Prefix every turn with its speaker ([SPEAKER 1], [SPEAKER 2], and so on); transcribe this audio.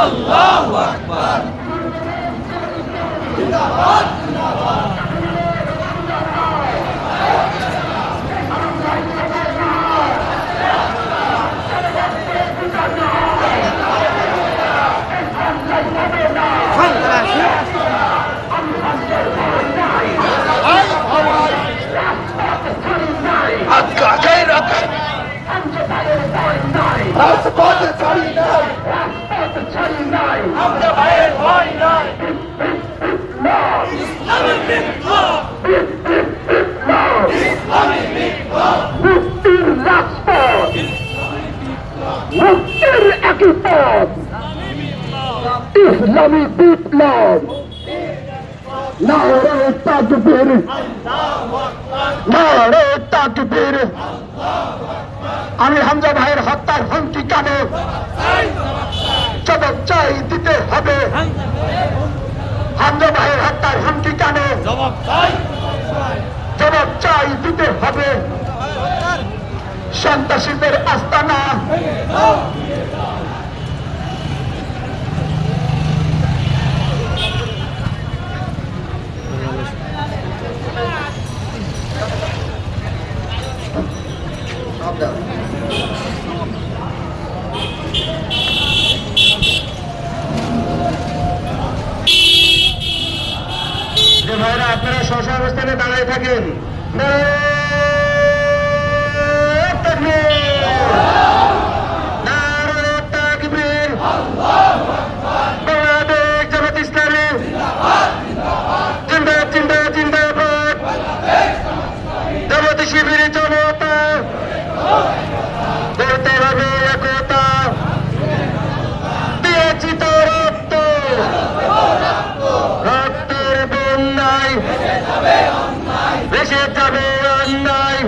[SPEAKER 1] আল্লাহু আকবার। জিন্দাবাদ জিন্দাবাদ। রাজপথে ছাড়ি নাই, আমরা ভাইয়ের ভয় নাই। ইসলামের বিপ্লব, ইসলামের বিপ্লব, মুক্তির রাজপথ, মুক্তির একই পথ, ইসলামী বিপ্লব। নারে তাকবীর, নারে তাকবীর। আমি হামজা ভাইয়ের হত্যার হুমকি কেন জবাব চাই দিতে হবে। হামজা ভাইয়ের হত্যার হুমকি কেন জবাব চাই দিতে হবে। সন্ত্রাসীদের আস্তানা ভাইরা আপনারা স্ব অবস্থানে দাঁড়ায় থাকেন। বাংলাদেশ জামাত ইসলামী জিন্দাবাদ জিন্দাবাদ জিন্দাবাদ। জামাতি শিবিরের জনতা করতে হবে একতা। দিয়েছি তো রক্ত, রক্তের বন্যায় ভেসে যাবে অন্যায়।